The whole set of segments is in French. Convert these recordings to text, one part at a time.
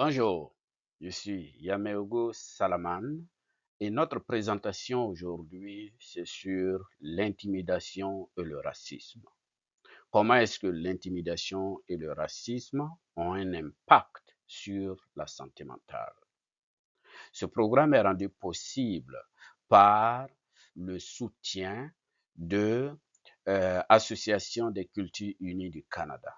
Bonjour, je suis Yameogo Salaman et notre présentation aujourd'hui, c'est sur l'intimidation et le racisme. Comment est-ce que l'intimidation et le racisme ont un impact sur la santé mentale? Ce programme est rendu possible par le soutien de Association des cultures unies du Canada.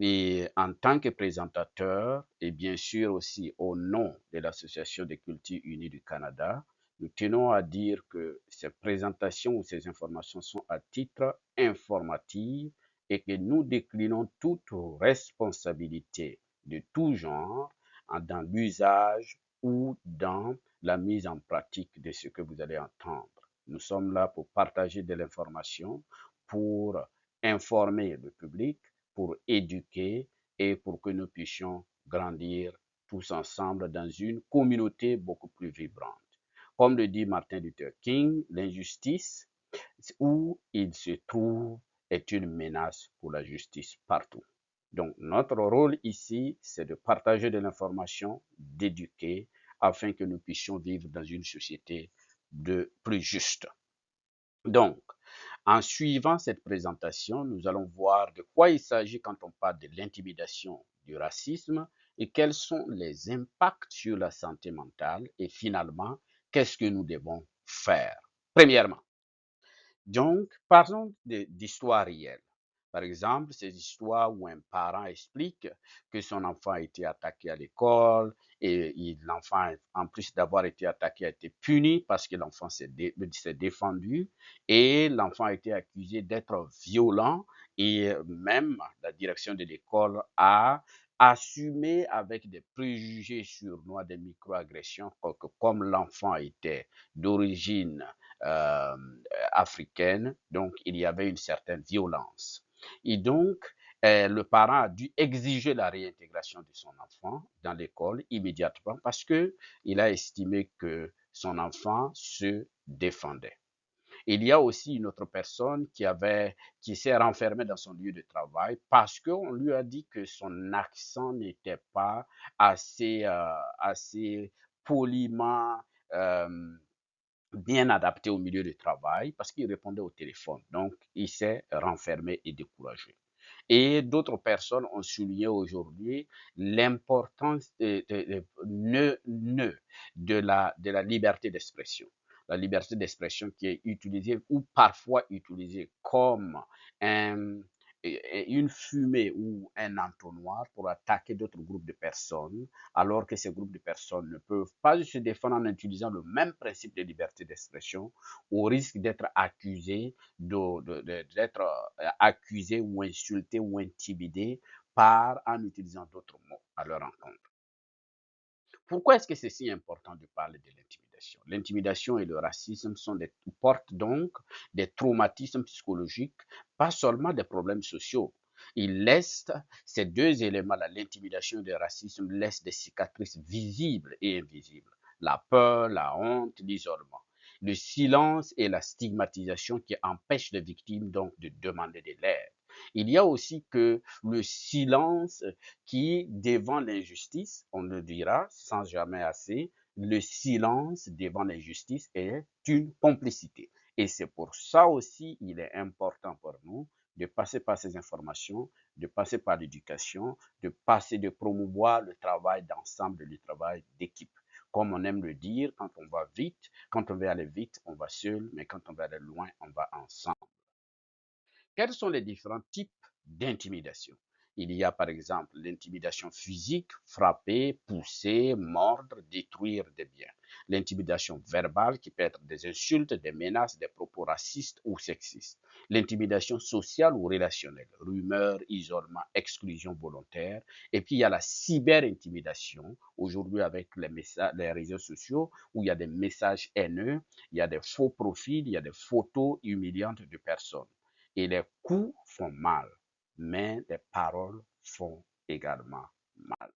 Et en tant que présentateur, et bien sûr aussi au nom de l'Association des cultures unies du Canada, nous tenons à dire que ces présentations ou ces informations sont à titre informatif et que nous déclinons toute responsabilité de tout genre dans l'usage ou dans la mise en pratique de ce que vous allez entendre. Nous sommes là pour partager de l'information, pour informer le public, pour éduquer et pour que nous puissions grandir tous ensemble dans une communauté beaucoup plus vibrante. Comme le dit Martin Luther King, l'injustice où il se trouve est une menace pour la justice partout. Donc notre rôle ici, c'est de partager de l'information, d'éduquer, afin que nous puissions vivre dans une société de plus juste. Donc, en suivant cette présentation, nous allons voir de quoi il s'agit quand on parle de l'intimidation, du racisme et quels sont les impacts sur la santé mentale et finalement, qu'est-ce que nous devons faire. Premièrement, donc, parlons d'histoires réelles. Par exemple, ces histoires où un parent explique que son enfant a été attaqué à l'école et l'enfant, en plus d'avoir été attaqué, a été puni parce que l'enfant s'est défendu et l'enfant a été accusé d'être violent et même la direction de l'école a assumé avec des préjugés surnois des microagressions que comme l'enfant était d'origine euh, africaine, donc il y avait une certaine violence. Et donc, le parent a dû exiger la réintégration de son enfant dans l'école immédiatement parce que il a estimé que son enfant se défendait. Il y a aussi une autre personne qui s'est renfermée dans son lieu de travail parce qu'on lui a dit que son accent n'était pas assez poliment bien adapté au milieu de travail parce qu'il répondait au téléphone. Donc, il s'est renfermé et découragé. Et d'autres personnes ont souligné aujourd'hui l'importance de la liberté d'expression. La liberté d'expression qui est utilisée ou parfois utilisée comme un, une fumée ou un entonnoir pour attaquer d'autres groupes de personnes, alors que ces groupes de personnes ne peuvent pas se défendre en utilisant le même principe de liberté d'expression, au risque d'être accusés d'être accusés ou insultés ou intimidés en utilisant d'autres mots à leur encontre. Pourquoi est-ce que c'est si important de parler de l'intimidation? L'intimidation et le racisme portent donc des traumatismes psychologiques, pas seulement des problèmes sociaux. Ils laissent ces deux éléments, l'intimidation et le racisme, laissent des cicatrices visibles et invisibles. La peur, la honte, l'isolement. Le silence et la stigmatisation qui empêchent les victimes donc de demander de l'aide. Il y a aussi que le silence qui, devant l'injustice, on le dira sans jamais assez, le silence devant l'injustice est une complicité. Et c'est pour ça aussi, il est important pour nous de passer par ces informations, de passer par l'éducation, de promouvoir le travail d'ensemble, le travail d'équipe. Comme on aime le dire, quand on va vite, quand on veut aller vite, on va seul, mais quand on veut aller loin, on va ensemble. Quels sont les différents types d'intimidation? Il y a par exemple l'intimidation physique, frapper, pousser, mordre, détruire des biens. L'intimidation verbale qui peut être des insultes, des menaces, des propos racistes ou sexistes. L'intimidation sociale ou relationnelle, rumeurs, isolement, exclusion volontaire. Et puis il y a la cyber-intimidation, aujourd'hui avec les réseaux sociaux, où il y a des messages haineux, il y a des faux profils, il y a des photos humiliantes de personnes. Et les coups font mal, mais les paroles font également mal.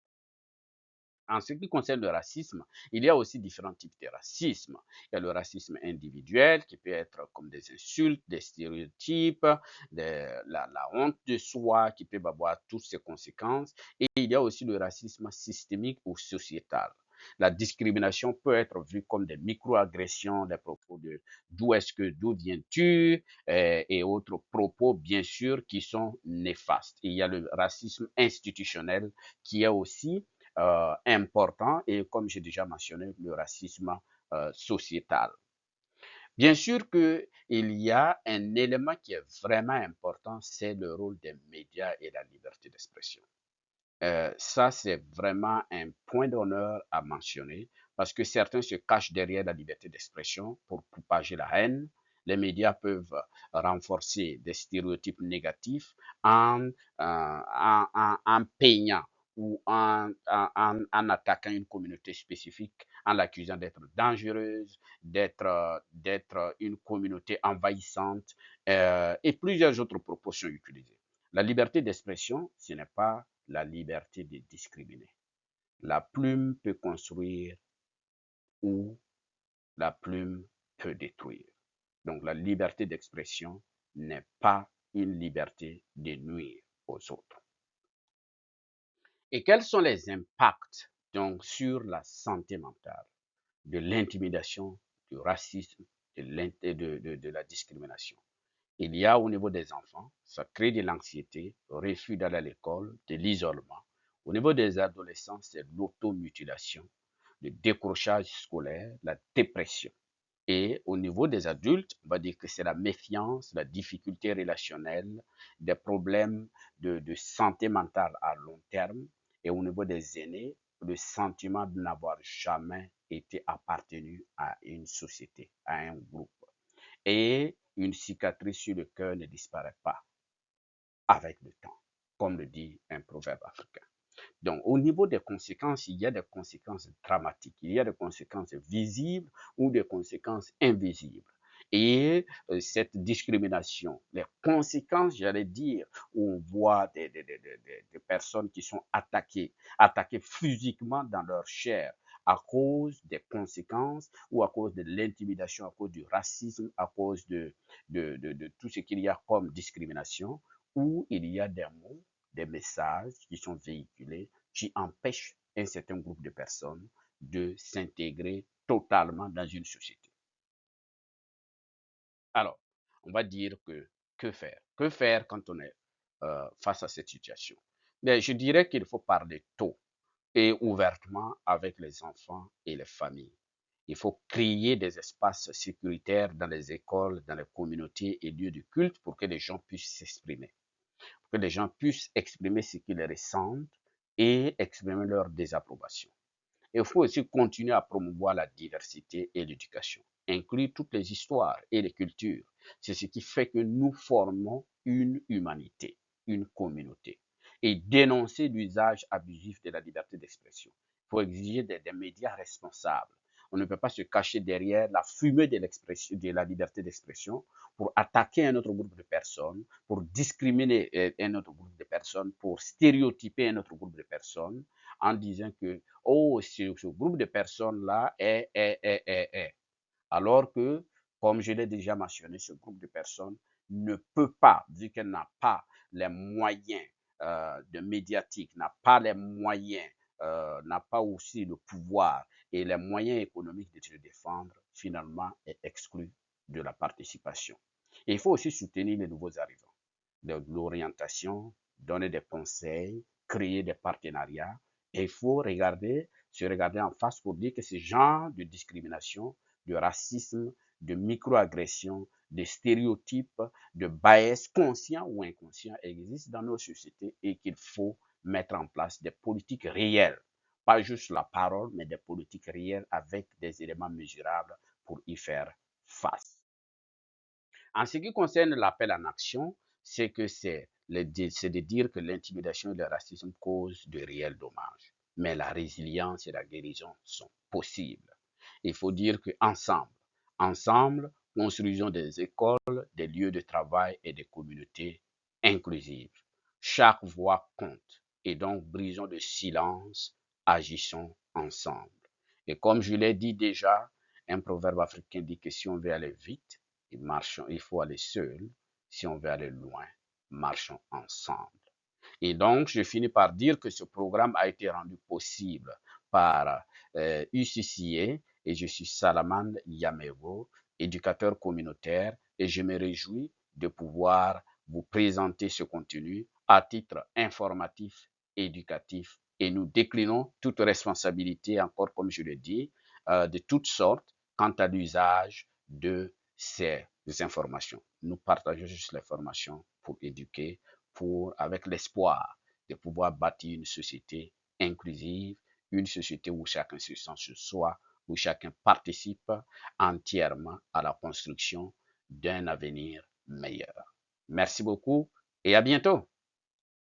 En ce qui concerne le racisme, il y a aussi différents types de racisme. Il y a le racisme individuel qui peut être comme des insultes, des stéréotypes, la honte de soi qui peut avoir toutes ces conséquences. Et il y a aussi le racisme systémique ou sociétal. La discrimination peut être vue comme des microagressions, des propos de d'où viens-tu et autres propos, bien sûr, qui sont néfastes. Et il y a le racisme institutionnel qui est aussi important et, comme j'ai déjà mentionné, le racisme sociétal. Bien sûr qu'il y a un élément qui est vraiment important, c'est le rôle des médias et la liberté d'expression. Ça, c'est vraiment un point d'honneur à mentionner parce que certains se cachent derrière la liberté d'expression pour propager la haine. Les médias peuvent renforcer des stéréotypes négatifs en peignant ou en attaquant une communauté spécifique, en l'accusant d'être dangereuse, d'être une communauté envahissante et plusieurs autres proportions utilisées. La liberté d'expression, ce n'est pas la liberté de discriminer. La plume peut construire ou la plume peut détruire. Donc la liberté d'expression n'est pas une liberté de nuire aux autres. Et quels sont les impacts donc sur la santé mentale de l'intimidation, du racisme, de la discrimination? Il y a au niveau des enfants, ça crée de l'anxiété, le refus d'aller à l'école, de l'isolement. Au niveau des adolescents, c'est l'automutilation, le décrochage scolaire, la dépression. Et au niveau des adultes, on va dire que c'est la méfiance, la difficulté relationnelle, des problèmes de santé mentale à long terme. Et au niveau des aînés, le sentiment de n'avoir jamais été appartenu à une société, à un groupe. Et une cicatrice sur le cœur ne disparaît pas avec le temps, comme le dit un proverbe africain. Donc, au niveau des conséquences, il y a des conséquences dramatiques, il y a des conséquences visibles ou des conséquences invisibles. Et cette discrimination, les conséquences, j'allais dire, où on voit des personnes qui sont attaquées physiquement dans leur chair à cause des conséquences ou à cause de l'intimidation, à cause du racisme, à cause de tout ce qu'il y a comme discrimination, où il y a des mots, des messages qui sont véhiculés qui empêchent un certain groupe de personnes de s'intégrer totalement dans une société. Alors, on va dire que faire? Que faire quand on est face à cette situation? Mais je dirais qu'il faut parler tôt et ouvertement avec les enfants et les familles. Il faut créer des espaces sécuritaires dans les écoles, dans les communautés et lieux de culte pour que les gens puissent s'exprimer, pour que les gens puissent exprimer ce qu'ils ressentent et exprimer leur désapprobation. Il faut aussi continuer à promouvoir la diversité et l'éducation, inclure toutes les histoires et les cultures. C'est ce qui fait que nous formons une humanité, une communauté. Et dénoncer l'usage abusif de la liberté d'expression. Il faut exiger des médias responsables. On ne peut pas se cacher derrière la fumée de la liberté d'expression pour attaquer un autre groupe de personnes, pour discriminer un autre groupe de personnes, pour stéréotyper un autre groupe de personnes en disant que oh, ce groupe de personnes-là est. Alors que, comme je l'ai déjà mentionné, ce groupe de personnes ne peut pas, vu qu'elle n'a pas les moyens de médiatique, n'a pas les moyens, n'a pas aussi le pouvoir et les moyens économiques de se défendre, finalement est exclue de la participation. Et il faut aussi soutenir les nouveaux arrivants, de l'orientation, donner des conseils, créer des partenariats. Et il faut se regarder en face pour dire que ce genre de discrimination, de racisme, de microagression, de stéréotypes, de bias conscients ou inconscients existent dans nos sociétés et qu'il faut mettre en place des politiques réelles. Pas juste la parole, mais des politiques réelles avec des éléments mesurables pour y faire face. En ce qui concerne l'appel en action, c'est de dire que l'intimidation et le racisme causent de réels dommages. Mais la résilience et la guérison sont possibles. Il faut dire ensemble, construisons des écoles, des lieux de travail et des communautés inclusives. Chaque voix compte et donc brisons le silence, agissons ensemble. Et comme je l'ai dit déjà, un proverbe africain dit que si on veut aller vite, il faut aller seul. Si on veut aller loin, marchons ensemble. Et donc, je finis par dire que ce programme a été rendu possible par UCCA et je suis Salaman Yamewo, éducateur communautaire, et je me réjouis de pouvoir vous présenter ce contenu à titre informatif, éducatif, et nous déclinons toute responsabilité, encore comme je le dis, de toutes sortes quant à l'usage de ces informations. Nous partageons juste l'information pour éduquer, avec l'espoir de pouvoir bâtir une société inclusive, une société où chacun se sent chez soi, où chacun participe entièrement à la construction d'un avenir meilleur. Merci beaucoup et à bientôt.